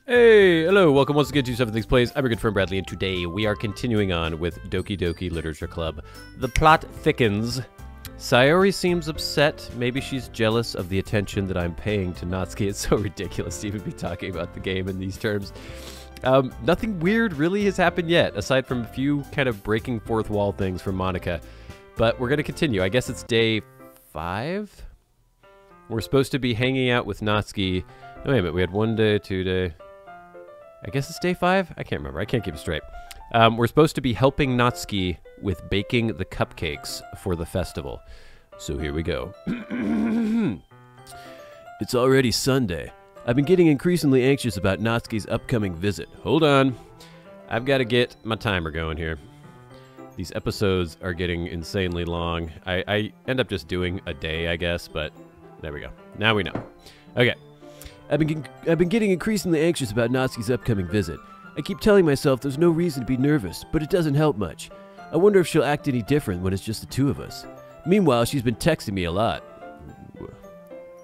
Hey, hello, welcome once again to STUFFandTHINGS Plays. I'm your good friend Bradley, and today we are continuing on with Doki Doki Literature Club. The plot thickens. Sayori seems upset. Maybe she's jealous of the attention that I'm paying to Natsuki. It's so ridiculous to even be talking about the game in these terms. Nothing weird really has happened yet, aside from a few kind of breaking fourth wall things from Monica. But we're going to continue. I guess it's day 5? We're supposed to be hanging out with Natsuki. No, wait a minute. We had 1 day, 2 day... I guess it's day 5? I can't remember. I can't keep it straight. We're supposed to be helping Natsuki with baking the cupcakes for the festival. So here we go. It's already Sunday. I've been getting increasingly anxious about Natsuki's upcoming visit. Hold on. I've got to get my timer going here. These episodes are getting insanely long. I end up just doing a day, I guess, but there we go. Now we know. Okay. I've been getting increasingly anxious about Natsuki's upcoming visit. I keep telling myself there's no reason to be nervous, but it doesn't help much. I wonder if she'll act any different when it's just the two of us. Meanwhile, she's been texting me a lot.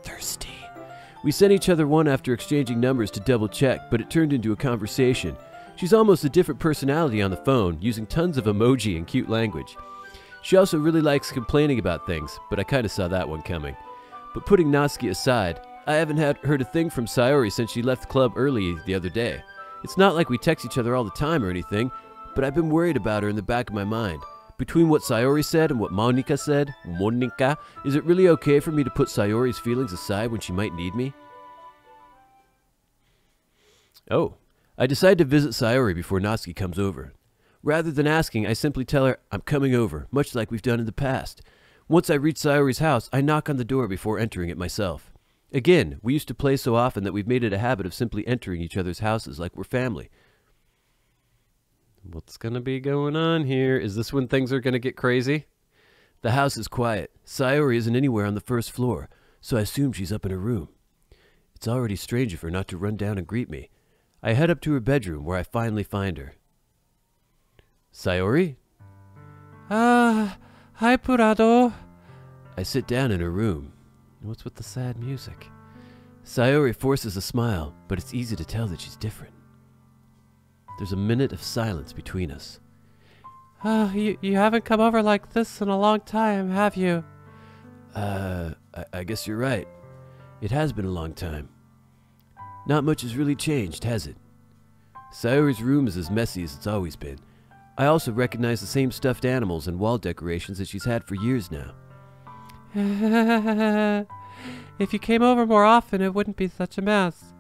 Thirsty. We sent each other one after exchanging numbers to double check, but it turned into a conversation. She's almost a different personality on the phone, using tons of emoji and cute language. She also really likes complaining about things, but I kinda saw that one coming. But putting Natsuki aside, I haven't heard a thing from Sayori since she left the club early the other day. It's not like we text each other all the time or anything, but I've been worried about her in the back of my mind. Between what Sayori said and what Monica said, is it really okay for me to put Sayori's feelings aside when she might need me? Oh, I decide to visit Sayori before Natsuki comes over. Rather than asking, I simply tell her I'm coming over, much like we've done in the past. Once I reach Sayori's house, I knock on the door before entering it myself. Again, we used to play so often that we've made it a habit of simply entering each other's houses like we're family. What's gonna be going on here? Is this when things are gonna get crazy? The house is quiet. Sayori isn't anywhere on the first floor, so I assume she's up in her room. It's already strange of her not to run down and greet me. I head up to her bedroom where I finally find her. Sayori? Hi, Purado. I sit down in her room. What's with the sad music? Sayori forces a smile, but it's easy to tell that she's different. There's a minute of silence between us. You haven't come over like this in a long time, have you? I guess you're right. It has been a long time. Not much has really changed, has it? Sayori's room is as messy as it's always been. I also recognize the same stuffed animals and wall decorations that she's had for years now. If you came over more often, it wouldn't be such a mess.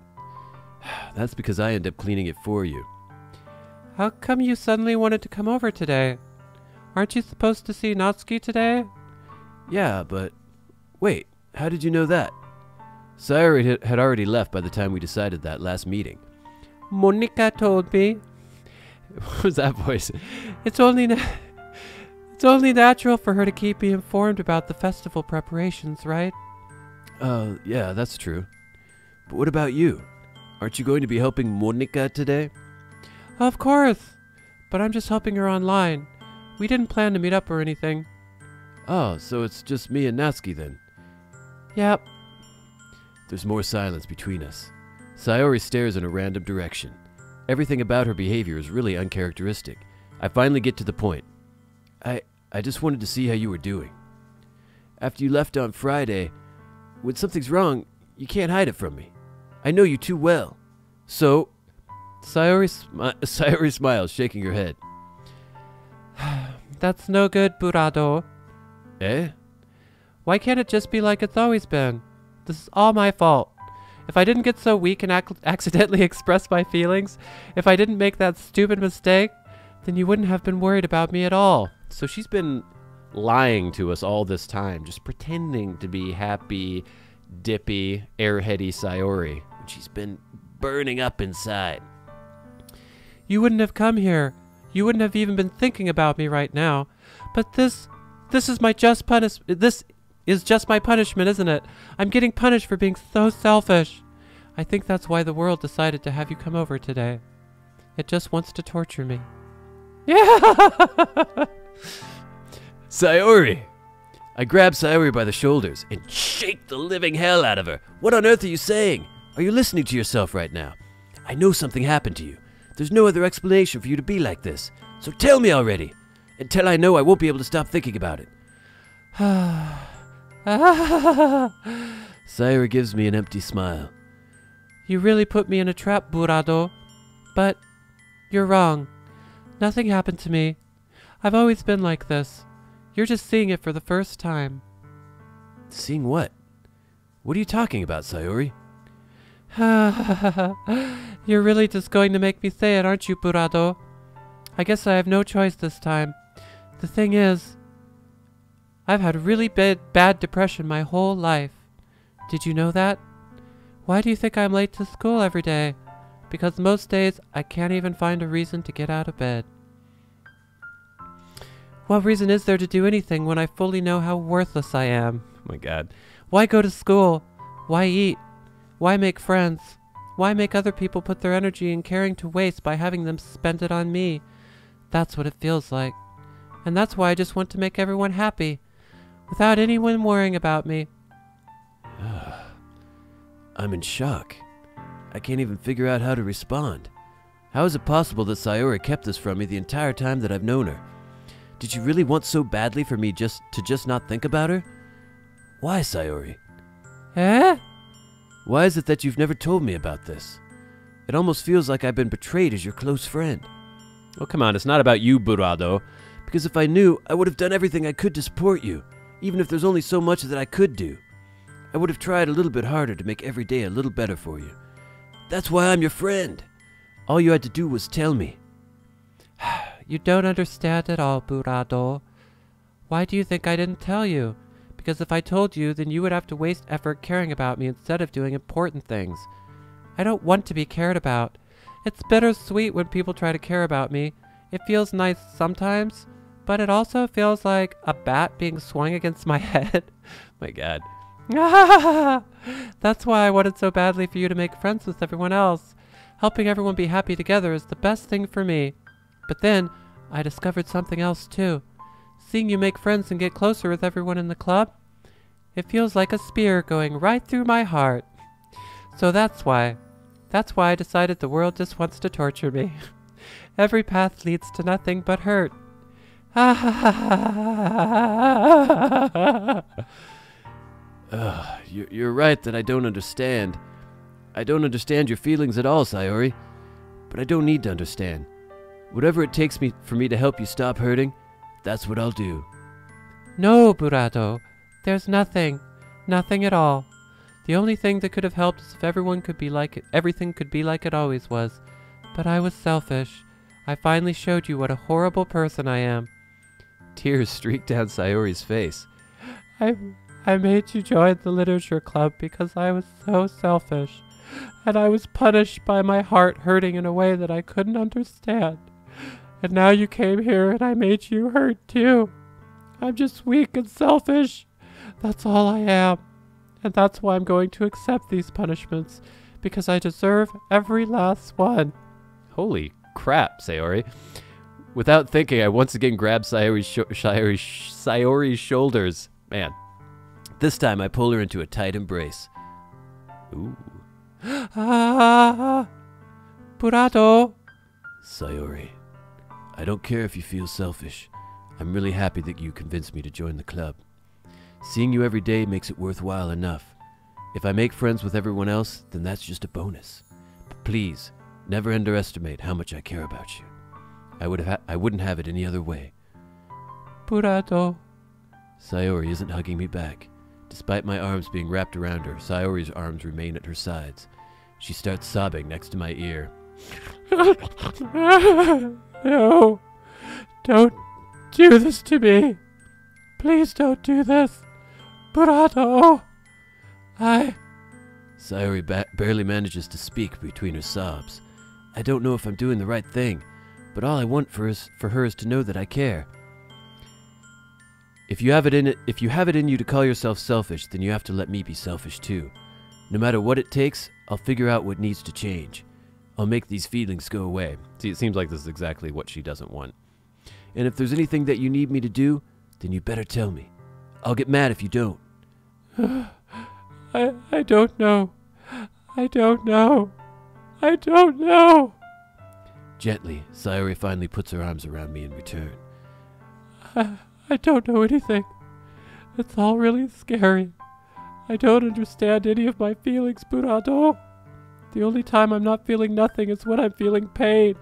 That's because I end up cleaning it for you. How come you suddenly wanted to come over today? Aren't you supposed to see Natsuki today? Yeah, but... Wait, how did you know that? Sayori had already left by the time we decided that last meeting. Monica told me. What was that voice? It's only natural for her to keep me informed about the festival preparations, right? Yeah, that's true. But what about you? Aren't you going to be helping Monica today? Of course, but I'm just helping her online. We didn't plan to meet up or anything. Oh, so it's just me and Natsuki then? Yep. There's more silence between us. Sayori stares in a random direction. Everything about her behavior is really uncharacteristic. I finally get to the point. I just wanted to see how you were doing. After you left on Friday, when something's wrong, you can't hide it from me. I know you too well. So, Sayori smiles, shaking her head. That's no good, Purado. Eh? Why can't it just be like it's always been? This is all my fault. If I didn't get so weak and accidentally express my feelings, if I didn't make that stupid mistake, then you wouldn't have been worried about me at all. So she's been lying to us all this time, just pretending to be happy, dippy, airheady Sayori, when she's been burning up inside. You wouldn't have come here. You wouldn't have even been thinking about me right now. But this is my This is just my punishment, isn't it? I'm getting punished for being so selfish. I think that's why the world decided to have you come over today. It just wants to torture me. Yeah! Sayori! I grab Sayori by the shoulders and shake the living hell out of her. What on earth are you saying? Are you listening to yourself right now? I know something happened to you. There's no other explanation for you to be like this. So tell me already. Until I know, I won't be able to stop thinking about it. Sayori gives me an empty smile. You really put me in a trap, Burado. But you're wrong. Nothing happened to me. I've always been like this. You're just seeing it for the first time. Seeing what? What are you talking about, Sayori? You're really just going to make me say it, aren't you, Burado? I guess I have no choice this time. The thing is, I've had really bad depression my whole life. Did you know that? Why do you think I'm late to school every day? Because most days I can't even find a reason to get out of bed. What reason is there to do anything when I fully know how worthless I am? Oh my god. Why go to school? Why eat? Why make friends? Why make other people put their energy and caring to waste by having them spend it on me? That's what it feels like. And that's why I just want to make everyone happy, without anyone worrying about me. I'm in shock. I can't even figure out how to respond. How is it possible that Sayori kept this from me the entire time that I've known her? Did you really want so badly for me to just not think about her? Why, Sayori? Eh? Why is it that you've never told me about this? It almost feels like I've been betrayed as your close friend. Oh, come on, it's not about you, Burado. Because if I knew, I would have done everything I could to support you, even if there's only so much that I could do. I would have tried a little bit harder to make every day a little better for you. That's why I'm your friend. All you had to do was tell me. You don't understand at all, Burado. Why do you think I didn't tell you? Because if I told you, then you would have to waste effort caring about me instead of doing important things. I don't want to be cared about. It's bittersweet when people try to care about me. It feels nice sometimes, but it also feels like a bat being swung against my head. My god. That's why I wanted so badly for you to make friends with everyone else. Helping everyone be happy together is the best thing for me. But then, I discovered something else too. Seeing you make friends and get closer with everyone in the club, it feels like a spear going right through my heart. So that's why I decided the world just wants to torture me. Every path leads to nothing but hurt. You're right that I don't understand. I don't understand your feelings at all, Sayori. But I don't need to understand. Whatever it takes for me to help you stop hurting, that's what I'll do. No, Burado. There's nothing. Nothing at all. The only thing that could have helped is if everything could be like it always was. But I was selfish. I finally showed you what a horrible person I am. Tears streaked down Sayori's face. I made you join the literature club because I was so selfish. And I was punished by my heart hurting in a way that I couldn't understand. And now you came here and I made you hurt too. I'm just weak and selfish. That's all I am. And that's why I'm going to accept these punishments. Because I deserve every last one. Holy crap, Sayori. Without thinking, I once again grabbed Sayori's shoulders. Man. This time I pull her into a tight embrace. Ooh. Burado. Sayori, I don't care if you feel selfish. I'm really happy that you convinced me to join the club. Seeing you every day makes it worthwhile enough. If I make friends with everyone else, then that's just a bonus. But please, never underestimate how much I care about you. I wouldn't have it any other way. Burado. Sayori isn't hugging me back. Despite my arms being wrapped around her, Sayori's arms remain at her sides. She starts sobbing next to my ear. No. Don't do this to me. Please don't do this. Burado. Sayori barely manages to speak between her sobs. I don't know if I'm doing the right thing, but all I want for her is to know that I care. If you have it in you to call yourself selfish, then you have to let me be selfish too. No matter what it takes, I'll figure out what needs to change. I'll make these feelings go away. See, it seems like this is exactly what she doesn't want. And if there's anything that you need me to do, then you better tell me. I'll get mad if you don't. I don't know. I don't know. I don't know. Gently, Sayori finally puts her arms around me in return. I don't know anything. It's all really scary. I don't understand any of my feelings, Burado. The only time I'm not feeling nothing is when I'm feeling pain.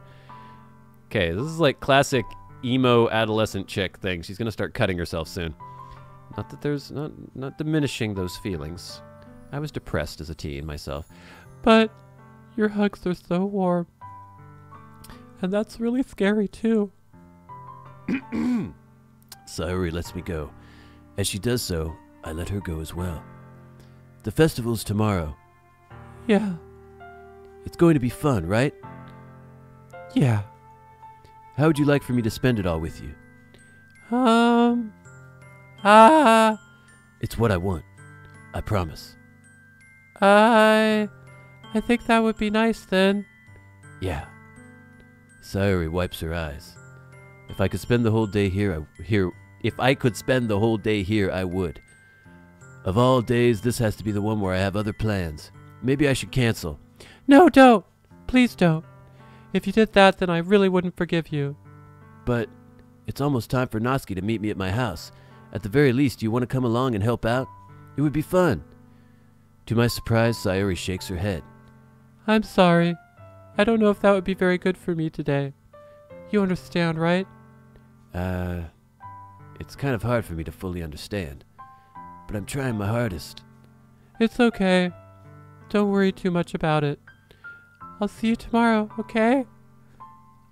Okay, this is like classic emo adolescent chick thing. She's gonna start cutting herself soon. Not that there's not diminishing those feelings. I was depressed as a teen myself. But your hugs are so warm. And that's really scary too. Sayori lets me go. As she does so, I let her go as well. The festival's tomorrow. Yeah. It's going to be fun, right? Yeah. How would you like for me to spend it all with you? It's what I want. I promise. I think that would be nice then. Yeah. Sayori wipes her eyes. If I could spend the whole day here, I would. Of all days, this has to be the one where I have other plans. Maybe I should cancel. No, don't. Please don't. If you did that, then I really wouldn't forgive you. But it's almost time for Natsuki to meet me at my house. At the very least, do you want to come along and help out? It would be fun. To my surprise, Sayori shakes her head. I'm sorry. I don't know if that would be very good for me today. You understand, right? It's kind of hard for me to fully understand. But I'm trying my hardest. It's okay. Don't worry too much about it. I'll see you tomorrow, okay?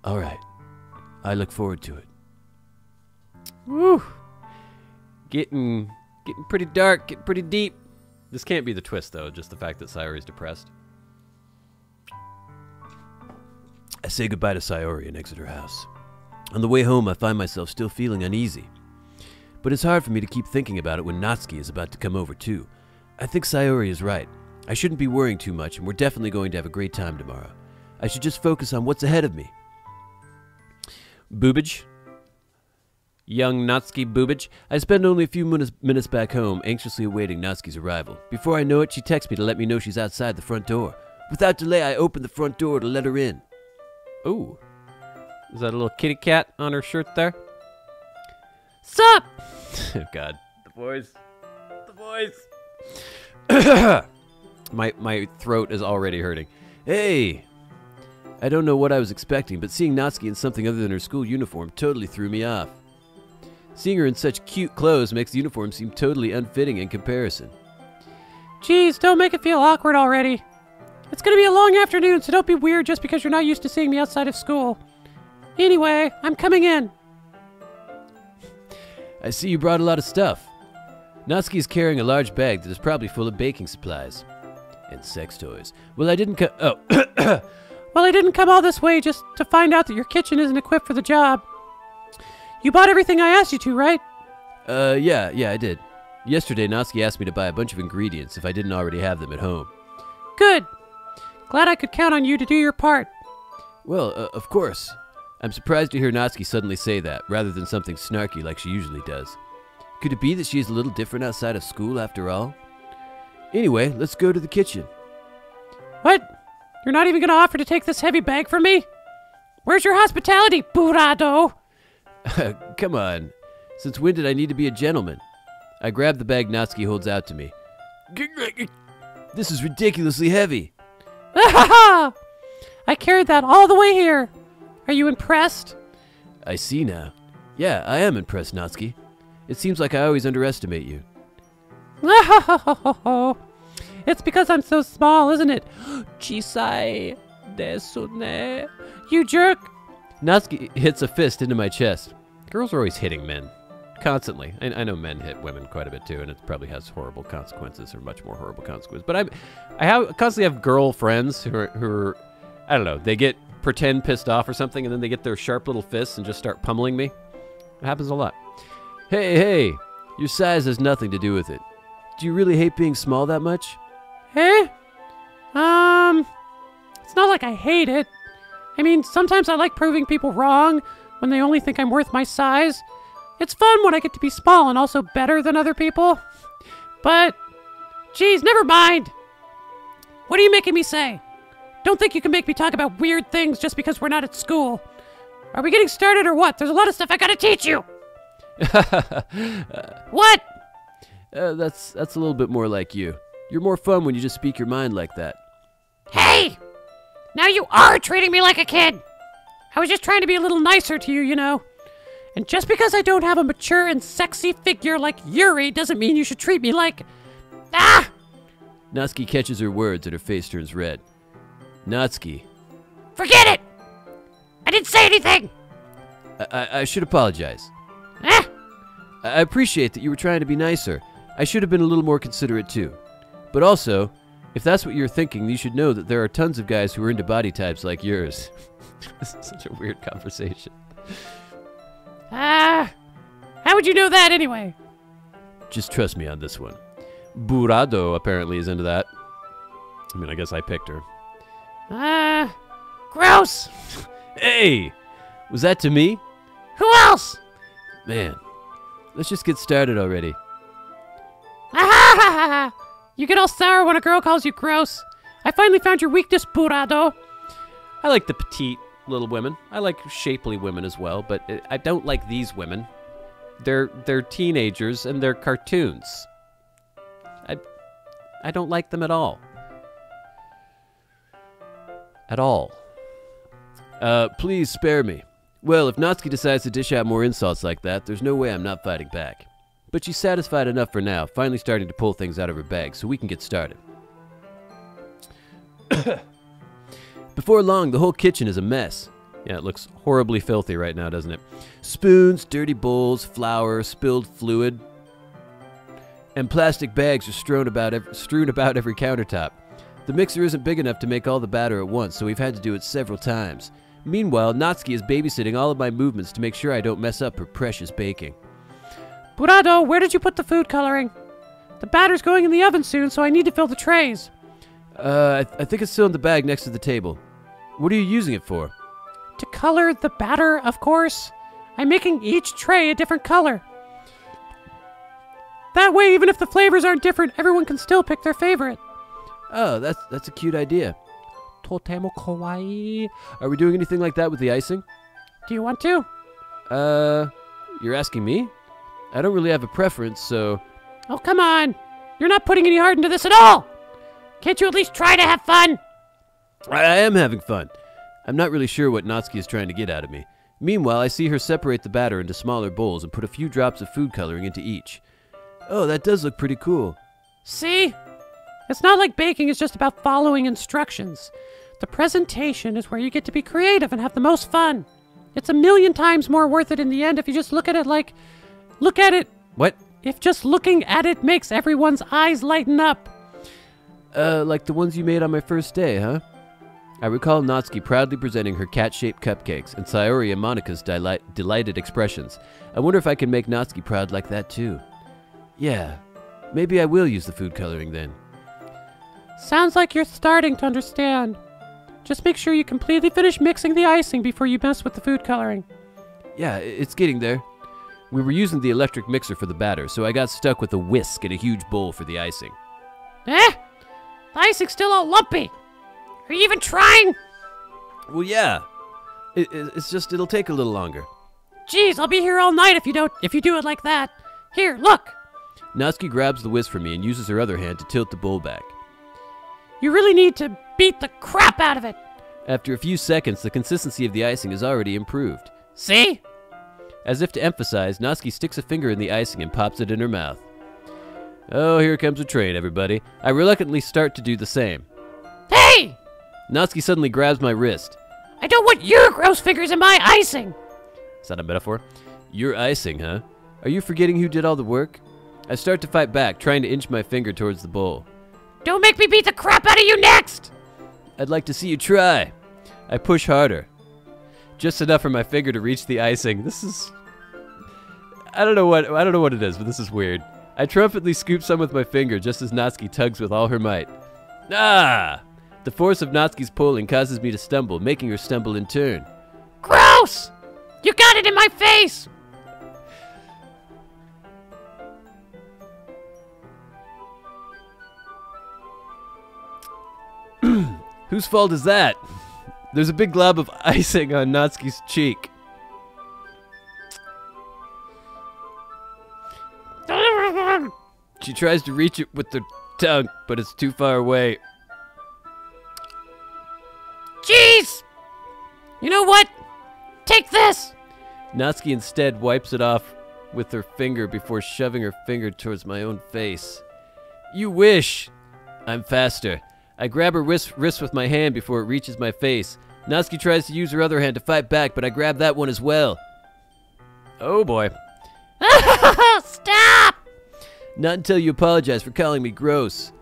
All right. I look forward to it. Woo! Getting pretty dark, getting pretty deep. This can't be the twist, though, just the fact that Sayori's depressed. I say goodbye to Sayori and exit her house. On the way home, I find myself still feeling uneasy. But it's hard for me to keep thinking about it when Natsuki is about to come over, too. I think Sayori is right. I shouldn't be worrying too much, and we're definitely going to have a great time tomorrow. I should just focus on what's ahead of me. Boobage. Young Natsuki Boobage. I spend only a few minutes back home, anxiously awaiting Natsuki's arrival. Before I know it, she texts me to let me know she's outside the front door. Without delay, I open the front door to let her in. Ooh. Is that a little kitty cat on her shirt there? Sup? Oh, God. The voice. The voice. My throat is already hurting. Hey! I don't know what I was expecting, but seeing Natsuki in something other than her school uniform totally threw me off. Seeing her in such cute clothes makes the uniform seem totally unfitting in comparison. Jeez, don't make it feel awkward already. It's gonna be a long afternoon, so don't be weird just because you're not used to seeing me outside of school. Anyway, I'm coming in. I see you brought a lot of stuff. Natsuki is carrying a large bag that is probably full of baking supplies. And sex toys. Well, I didn't Well, I didn't come all this way just to find out that your kitchen isn't equipped for the job. You bought everything I asked you to, right? Yeah, I did. Yesterday, Natsuki asked me to buy a bunch of ingredients if I didn't already have them at home. Good. Glad I could count on you to do your part. Well, of course. I'm surprised to hear Natsuki suddenly say that, rather than something snarky like she usually does. Could it be that she is a little different outside of school, after all? Anyway, let's go to the kitchen. What? You're not even going to offer to take this heavy bag from me? Where's your hospitality, Burado? Come on. Since when did I need to be a gentleman? I grab the bag Natsuki holds out to me. This is ridiculously heavy. I carried that all the way here. Are you impressed? I see now. Yeah, I am impressed, Natsuki. It seems like I always underestimate you. It's because I'm so small, isn't it? Chisai desu ne. You jerk. Natsuki hits a fist into my chest. Girls are always hitting men. Constantly. I know men hit women quite a bit too, and it probably has horrible consequences, or much more horrible consequences. But I constantly have girl friends who are, I don't know, they get pretend pissed off or something, and then they get their sharp little fists and just start pummeling me. It happens a lot. Hey, your size has nothing to do with it. Do you really hate being small that much? Eh? It's not like I hate it. I mean, sometimes I like proving people wrong when they only think I'm worth my size. It's fun when I get to be small and also better than other people. But, geez, never mind. What are you making me say? don't think you can make me talk about weird things just because we're not at school. Are we getting started or what? There's a lot of stuff I gotta teach you. What? That's a little bit more like you. You're more fun when you just speak your mind like that. Hey! Now you are treating me like a kid. I was just trying to be a little nicer to you, you know. And just because I don't have a mature and sexy figure like Yuri doesn't mean you should treat me like... Ah! Natsuki catches her words and her face turns red. Natsuki. Forget it! I didn't say anything! I should apologize. Ah! I appreciate that you were trying to be nicer. I should have been a little more considerate too. But also, if that's what you're thinking, you should know that there are tons of guys who are into body types like yours. This is such a weird conversation. How would you know that anyway? Just trust me on this one. Burado apparently is into that. I mean, I guess I picked her. Gross! Hey! Was that to me? Who else? Man, let's just get started already. You get all sour when a girl calls you gross. I finally found your weakness, Burado. I like the petite little women. I like shapely women as well, but I don't like these women. They're teenagers and they're cartoons. I don't like them at all. At all. Please spare me. Well, if Natsuki decides to dish out more insults like that, there's no way I'm not fighting back. But she's satisfied enough for now, finally starting to pull things out of her bag, so we can get started. Before long, the whole kitchen is a mess. Yeah, it looks horribly filthy right now, doesn't it? Spoons, dirty bowls, flour, spilled fluid, and plastic bags are strewn about every countertop. The mixer isn't big enough to make all the batter at once, so we've had to do it several times. Meanwhile, Natsuki is babysitting all of my movements to make sure I don't mess up her precious baking. Burado, where did you put the food coloring? The batter's going in the oven soon, so I need to fill the trays. I think it's still in the bag next to the table. What are you using it for? To color the batter, of course. I'm making each tray a different color. That way, even if the flavors aren't different, everyone can still pick their favorite. Oh, that's a cute idea. Totemo kawaii. Are we doing anything like that with the icing? Do you want to? You're asking me? I don't really have a preference, so... Oh, come on. You're not putting any heart into this at all. Can't you at least try to have fun? I am having fun. I'm not really sure what Natsuki is trying to get out of me. Meanwhile, I see her separate the batter into smaller bowls and put a few drops of food coloring into each. Oh, that does look pretty cool. See? It's not like baking is just about following instructions. The presentation is where you get to be creative and have the most fun. It's 1,000,000 times more worth it in the end if you just look at it like... Look at it... What? If just looking at it makes everyone's eyes lighten up. Like the ones you made on my first day, huh? I recall Natsuki proudly presenting her cat-shaped cupcakes and Sayori and Monika's delighted expressions. I wonder if I can make Natsuki proud like that too. Yeah, maybe I will use the food coloring then. Sounds like you're starting to understand. Just make sure you completely finish mixing the icing before you mess with the food coloring. Yeah, it's getting there. We were using the electric mixer for the batter, so I got stuck with a whisk and a huge bowl for the icing. The icing's still all lumpy. Are you even trying? Well, yeah. It's just, it'll take a little longer. Jeez, I'll be here all night if you do it like that. Here, look. Natsuki grabs the whisk from me and uses her other hand to tilt the bowl back. You really need to beat the crap out of it. After a few seconds, the consistency of the icing is already improved. See? As if to emphasize, Natsuki sticks a finger in the icing and pops it in her mouth. Oh, here comes a train, everybody. I reluctantly start to do the same. Hey! Natsuki suddenly grabs my wrist. I don't want your gross fingers in my icing. Is that a metaphor? Your icing, huh? Are you forgetting who did all the work? I start to fight back, trying to inch my finger towards the bowl. Don't make me beat the crap out of you next! I'd like to see you try. I push harder. Just enough for my finger to reach the icing. This is... I don't know what it is, but this is weird. I triumphantly scoop some with my finger just as Natsuki tugs with all her might. Ah! The force of Natsuki's pulling causes me to stumble, making her stumble in turn. Gross! You got it in my face! Whose fault is that? There's a big glob of icing on Natsuki's cheek. She tries to reach it with her tongue, but it's too far away. Jeez! You know what? Take this! Natsuki instead wipes it off with her finger before shoving her finger towards my own face. You wish! I'm faster. I grab her wrist with my hand before it reaches my face. Natsuki tries to use her other hand to fight back, but I grab that one as well. Oh boy. Stop! Not until you apologize for calling me gross.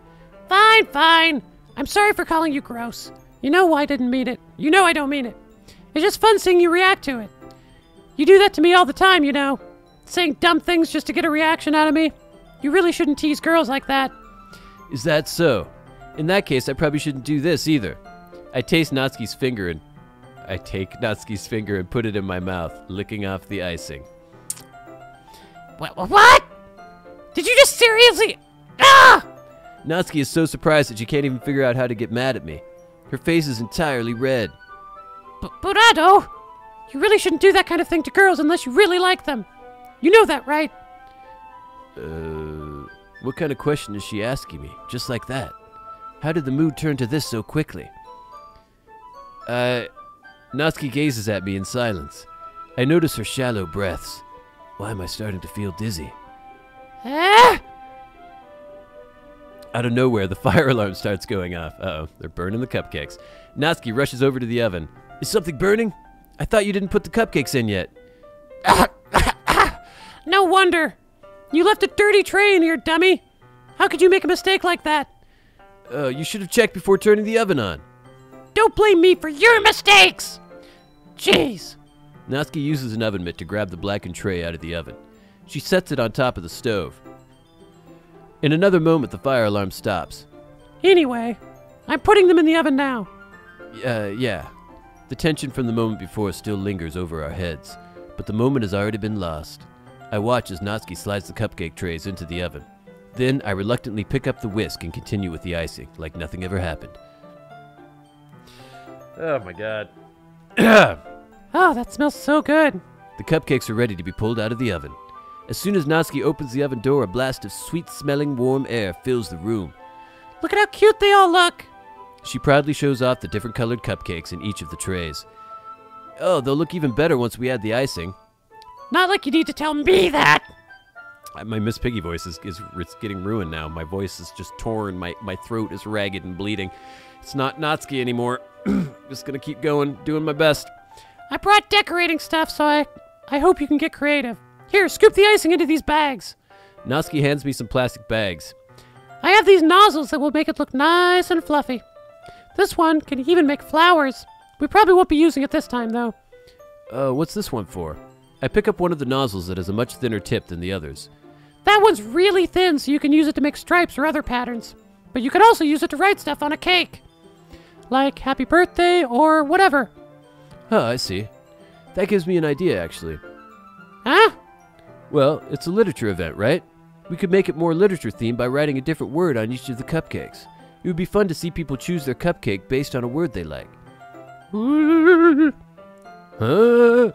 Fine, fine. I'm sorry for calling you gross. You know I didn't mean it. You know I don't mean it. It's just fun seeing you react to it. You do that to me all the time, you know. Saying dumb things just to get a reaction out of me. You really shouldn't tease girls like that. Is that so? In that case, I probably shouldn't do this either. I take Natsuki's finger and put it in my mouth, licking off the icing. What? Did you just seriously? Ah! Natsuki is so surprised that she can't even figure out how to get mad at me. Her face is entirely red. Burado, you really shouldn't do that kind of thing to girls unless you really like them. You know that, right? What kind of question is she asking me? Just like that. How did the mood turn to this so quickly? Natsuki gazes at me in silence. I notice her shallow breaths. Why am I starting to feel dizzy? Ah! Out of nowhere, the fire alarm starts going off. Uh-oh, they're burning the cupcakes. Natsuki rushes over to the oven. Is something burning? I thought you didn't put the cupcakes in yet. No wonder. You left a dirty tray in here, dummy. How could you make a mistake like that? You should have checked before turning the oven on. Don't blame me for your mistakes. Jeez. Natsuki uses an oven mitt to grab the blackened tray out of the oven. She sets it on top of the stove. In another moment, the fire alarm stops. Anyway, I'm putting them in the oven now. Yeah. The tension from the moment before still lingers over our heads, but the moment has already been lost. I watch as Natsuki slides the cupcake trays into the oven. Then I reluctantly pick up the whisk and continue with the icing, like nothing ever happened. Oh my god. Oh, that smells so good. The cupcakes are ready to be pulled out of the oven. As soon as Natsuki opens the oven door, a blast of sweet-smelling warm air fills the room. Look at how cute they all look. She proudly shows off the different colored cupcakes in each of the trays. Oh, they'll look even better once we add the icing. Not like you need to tell me that. My Miss Piggy voice is getting ruined now. My voice is just torn. My throat is ragged and bleeding. It's not Natsuki anymore. Just gonna keep going, doing my best. I brought decorating stuff, so I hope you can get creative. Here, scoop the icing into these bags. Natsuki hands me some plastic bags. I have these nozzles that will make it look nice and fluffy. This one can even make flowers. We probably won't be using it this time, though. What's this one for? I pick up one of the nozzles that has a much thinner tip than the others. That one's really thin, so you can use it to make stripes or other patterns. But you can also use it to write stuff on a cake. Like happy birthday or whatever. Huh, I see. That gives me an idea, actually. Huh? Well, it's a literature event, right? We could make it more literature-themed by writing a different word on each of the cupcakes. It would be fun to see people choose their cupcake based on a word they like. Huh?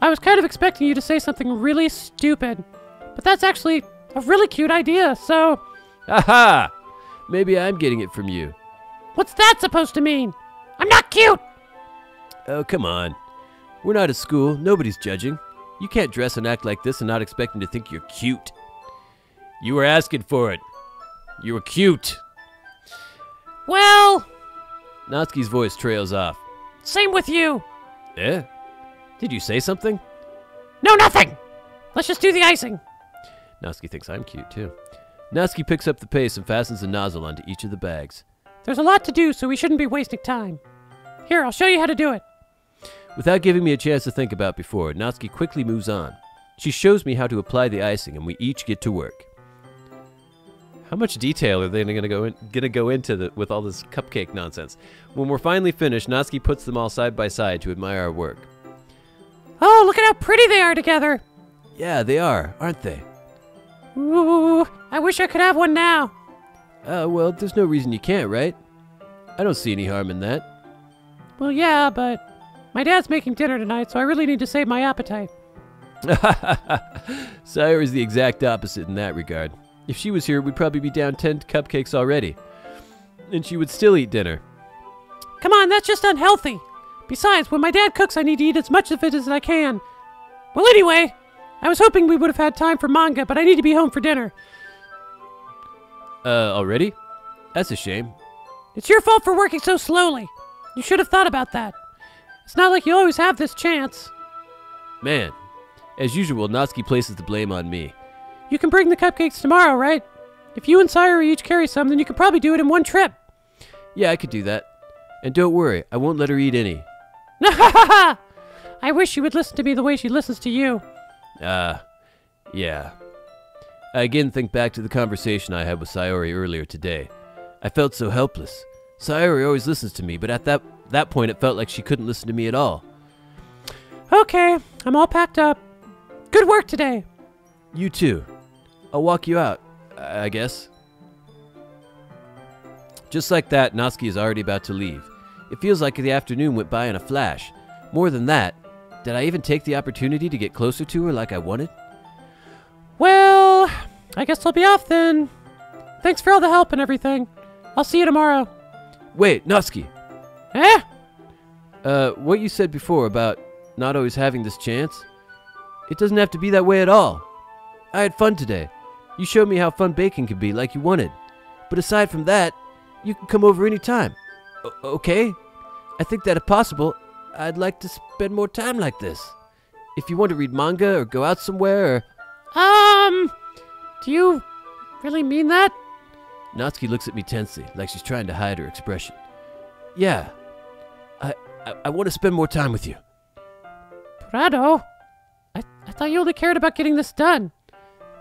I was kind of expecting you to say something really stupid. But that's actually a really cute idea, so... Aha! Maybe I'm getting it from you. What's that supposed to mean? I'm not cute! Oh, come on. We're not at school. Nobody's judging. You can't dress and act like this and not expect them to think you're cute. You were asking for it. You were cute. Well... Natsuki's voice trails off. Same with you. Eh? Did you say something? No, nothing! Let's just do the icing. Natsuki thinks I'm cute, too. Natsuki picks up the paste and fastens a nozzle onto each of the bags. There's a lot to do, so we shouldn't be wasting time. Here, I'll show you how to do it. Without giving me a chance to think about before, Natsuki quickly moves on. She shows me how to apply the icing, and we each get to work. How much detail are they going to go into with all this cupcake nonsense? When we're finally finished, Natsuki puts them all side by side to admire our work. Oh, look at how pretty they are together. Yeah, they are, aren't they? Ooh, I wish I could have one now. Well, there's no reason you can't, right? I don't see any harm in that. Well, yeah, but my dad's making dinner tonight, so I really need to save my appetite. Sayori's the exact opposite in that regard. If she was here, we'd probably be down 10 cupcakes already. And she would still eat dinner. Come on, that's just unhealthy. Besides, when my dad cooks, I need to eat as much of it as I can. Well, anyway, I was hoping we would have had time for manga, but I need to be home for dinner. Already? That's a shame. It's your fault for working so slowly. You should have thought about that. It's not like you always have this chance. Man, as usual, Natsuki places the blame on me. You can bring the cupcakes tomorrow, right? If you and Sayori each carry some, then you could probably do it in one trip. Yeah, I could do that. And don't worry, I won't let her eat any. I wish she would listen to me the way she listens to you. Yeah. I again think back to the conversation I had with Sayori earlier today. I felt so helpless. Sayori always listens to me, but at that point it felt like she couldn't listen to me at all. Okay, I'm all packed up. Good work today. You too. I'll walk you out, I guess. Just like that, Natsuki is already about to leave. It feels like the afternoon went by in a flash. More than that, did I even take the opportunity to get closer to her like I wanted? Well, I guess I'll be off then. Thanks for all the help and everything. I'll see you tomorrow. Wait, Natsuki. Eh? What you said before about not always having this chance, it doesn't have to be that way at all. I had fun today. You showed me how fun baking could be like you wanted. But aside from that, you can come over anytime. Okay? I think that if possible, I'd like to spend more time like this. If you want to read manga or go out somewhere or... Do you really mean that? Natsuki looks at me tensely, like she's trying to hide her expression. Yeah. I want to spend more time with you. Prado? I thought you only cared about getting this done.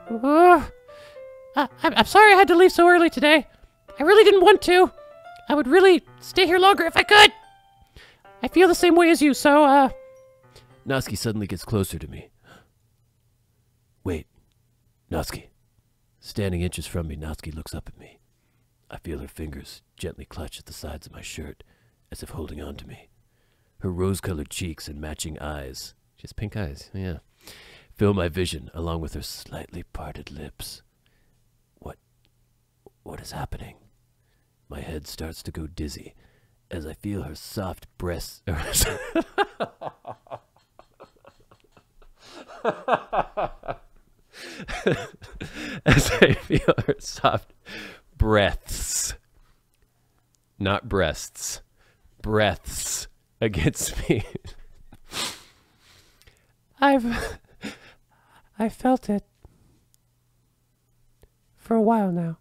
I'm sorry I had to leave so early today. I really didn't want to. I would really stay here longer if I could. I feel the same way as you, so, Natsuki suddenly gets closer to me. Wait. Natsuki. Standing inches from me, Natsuki looks up at me. I feel her fingers gently clutch at the sides of my shirt, as if holding on to me. Her rose-colored cheeks and matching eyes, she has pink eyes, yeah, fill my vision along with her slightly parted lips. What is happening? My head starts to go dizzy as I feel her soft breasts... as I feel her soft breaths, not breasts, breaths against me. I felt it for a while now.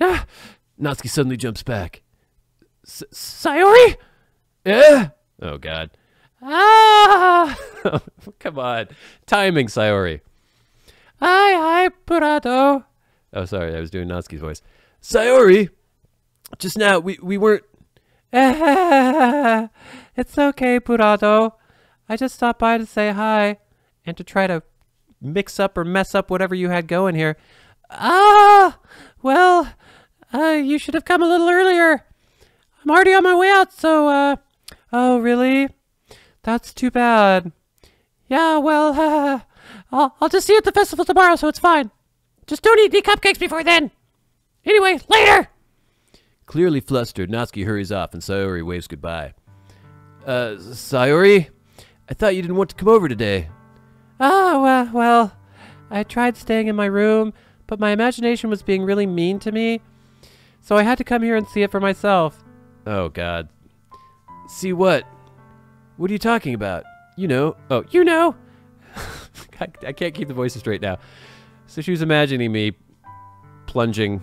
Ah! Natsuki suddenly jumps back. Sayori? Eh? Oh, God. Ah! Come on. Timing, Sayori. Hi, Prado. Oh, sorry. I was doing Natsuki's voice. Sayori! Just now, we weren't... It's okay, Prado. I just stopped by to say hi and to try to mix up or mess up whatever you had going here. Well, you should have come a little earlier. I'm already on my way out, so, Oh, really? That's too bad. Yeah, well, I'll just see you at the festival tomorrow, so it's fine. Just don't eat any cupcakes before then. Anyway, later! Clearly flustered, Natsuki hurries off and Sayori waves goodbye. Sayori? I thought you didn't want to come over today. Well, I tried staying in my room, but my imagination was being really mean to me, so I had to come here and see it for myself. Oh, God. See what? What are you talking about? You know. Oh, you know. I can't keep the voices straight now. So she was imagining me plunging?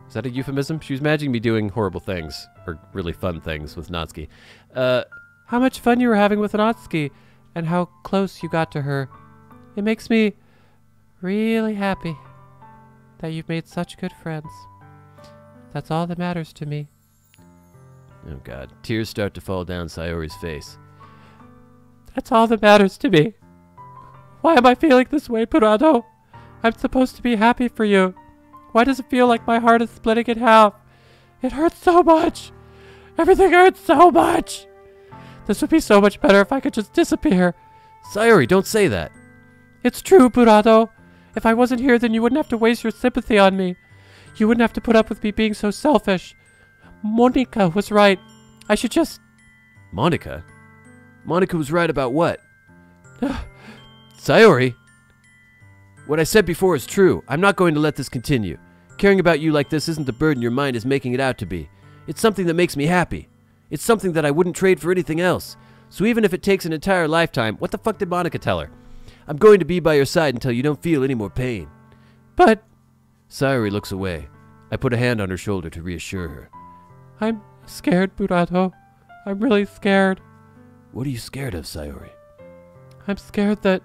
Is that a euphemism? She was imagining me doing horrible things, or really fun things with Natsuki. How much fun you were having with Natsuki, and how close you got to her. It makes me really happy that you've made such good friends. That's all that matters to me. Oh, God. Tears start to fall down Sayori's face. That's all that matters to me. Why am I feeling this way, Prado? I'm supposed to be happy for you. Why does it feel like my heart is splitting in half? It hurts so much. Everything hurts so much. This would be so much better if I could just disappear. Sayori, don't say that. It's true, Burado. If I wasn't here, then you wouldn't have to waste your sympathy on me. You wouldn't have to put up with me being so selfish. Monica was right. I should just... Monica? Monica was right about what? Sayori? What I said before is true. I'm not going to let this continue. Caring about you like this isn't the burden your mind is making it out to be. It's something that makes me happy. It's something that I wouldn't trade for anything else. So even if it takes an entire lifetime, what the fuck did Monica tell her? I'm going to be by your side until you don't feel any more pain. But... Sayori looks away. I put a hand on her shoulder to reassure her. I'm scared, Burado. I'm really scared. What are you scared of, Sayori? I'm scared that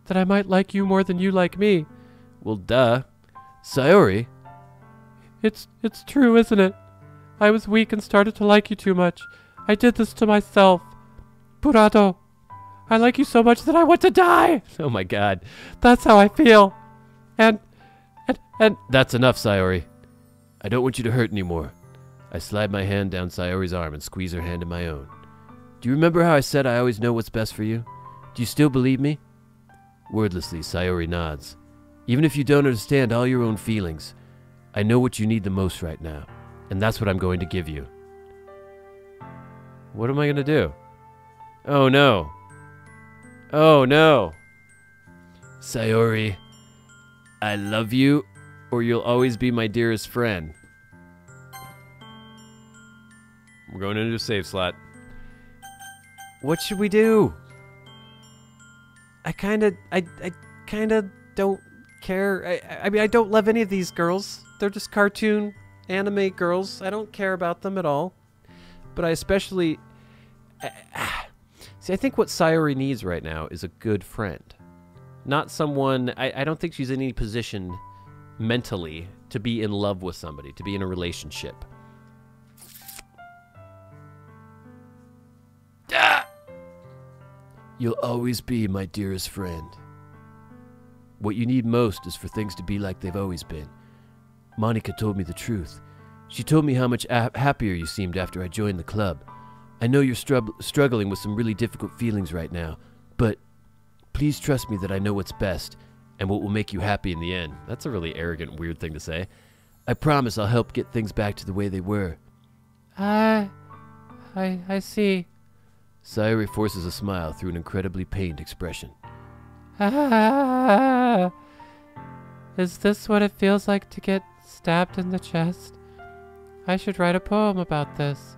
I might like you more than you like me. Well, duh. Sayori? It's true, isn't it? I was weak and started to like you too much. I did this to myself. Burado, I like you so much that I want to die. Oh my god. That's how I feel. And... That's enough, Sayori. I don't want you to hurt anymore. I slide my hand down Sayori's arm and squeeze her hand in my own. Do you remember how I said I always know what's best for you? Do you still believe me? Wordlessly, Sayori nods. Even if you don't understand all your own feelings, I know what you need the most right now, and that's what I'm going to give you. What am I going to do? Oh no. Oh no. Sayori, I love you, or you'll always be my dearest friend. We're going into a save slot. What should we do? I kinda don't care. I mean, I don't love any of these girls. They're just cartoon anime girls. I don't care about them at all. But I especially... See, I think what Sayori needs right now is a good friend. Not someone... I don't think she's in any position mentally to be in love with somebody, to be in a relationship. You'll always be my dearest friend. What you need most is for things to be like they've always been. Monica told me the truth. She told me how much happier you seemed after I joined the club. I know you're struggling with some really difficult feelings right now, but please trust me that I know what's best and what will make you happy in the end. That's a really arrogant, weird thing to say. I promise I'll help get things back to the way they were. I see. Sayori forces a smile through an incredibly pained expression. Is this what it feels like to get stabbed in the chest? I should write a poem about this.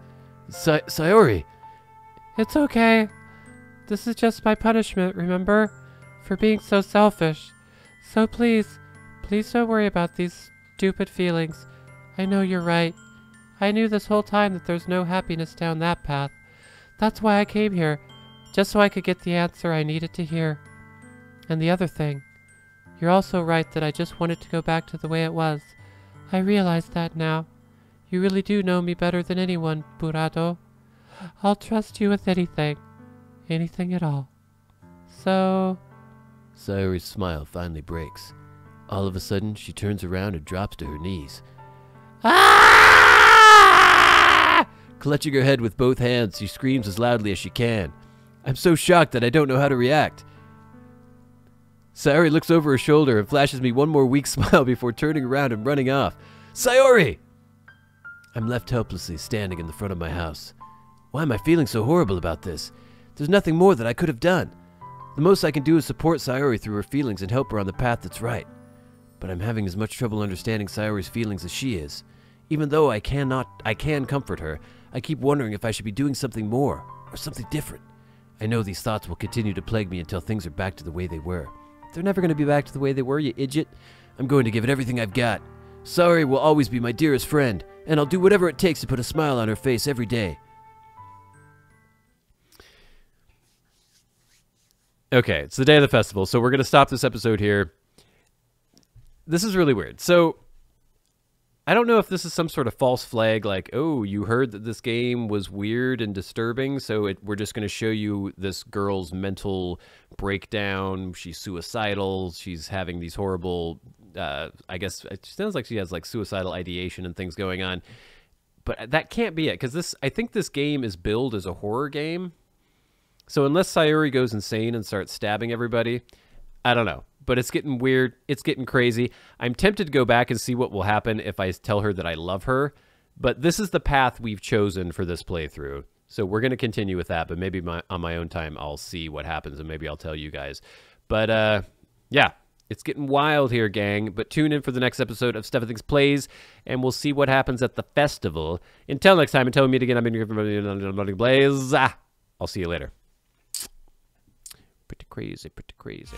Sayori! It's okay. This is just my punishment, remember? For being so selfish. So please don't worry about these stupid feelings. I know you're right. I knew this whole time that there's no happiness down that path. That's why I came here, just so I could get the answer I needed to hear. And the other thing, you're also right that I just wanted to go back to the way it was. I realize that now. You really do know me better than anyone, Burado. I'll trust you with anything. Anything at all. So... Sayori's smile finally breaks. All of a sudden, she turns around and drops to her knees. Ah! Clutching her head with both hands, she screams as loudly as she can. I'm so shocked that I don't know how to react. Sayori looks over her shoulder and flashes me one more weak smile before turning around and running off. Sayori! I'm left helplessly standing in the front of my house. Why am I feeling so horrible about this? There's nothing more that I could have done. The most I can do is support Sayori through her feelings and help her on the path that's right. But I'm having as much trouble understanding Sayori's feelings as she is. Even though I can comfort her, I keep wondering if I should be doing something more, or something different. I know these thoughts will continue to plague me until things are back to the way they were. They're never going to be back to the way they were, you idiot. I'm going to give it everything I've got. Sayori will always be my dearest friend, and I'll do whatever it takes to put a smile on her face every day. Okay, it's the day of the festival, so we're going to stop this episode here. This is really weird. So, I don't know if this is some sort of false flag, like, oh, you heard that this game was weird and disturbing, so we're just going to show you this girl's mental breakdown. She's suicidal. She's having these horrible, I guess, it sounds like she has, like, suicidal ideation and things going on. But that can't be it, because I think this game is billed as a horror game. So unless Sayori goes insane and starts stabbing everybody, I don't know. But it's getting weird. It's getting crazy. I'm tempted to go back and see what will happen if I tell her that I love her. But this is the path we've chosen for this playthrough. So we're going to continue with that. But maybe on my own time, I'll see what happens. And maybe I'll tell you guys. But yeah, it's getting wild here, gang. But tune in for the next episode of Stuff and Things Plays. And we'll see what happens at the festival. Until next time, until we meet again, I've been your Blaze. I'll see you later. Pretty crazy, pretty crazy.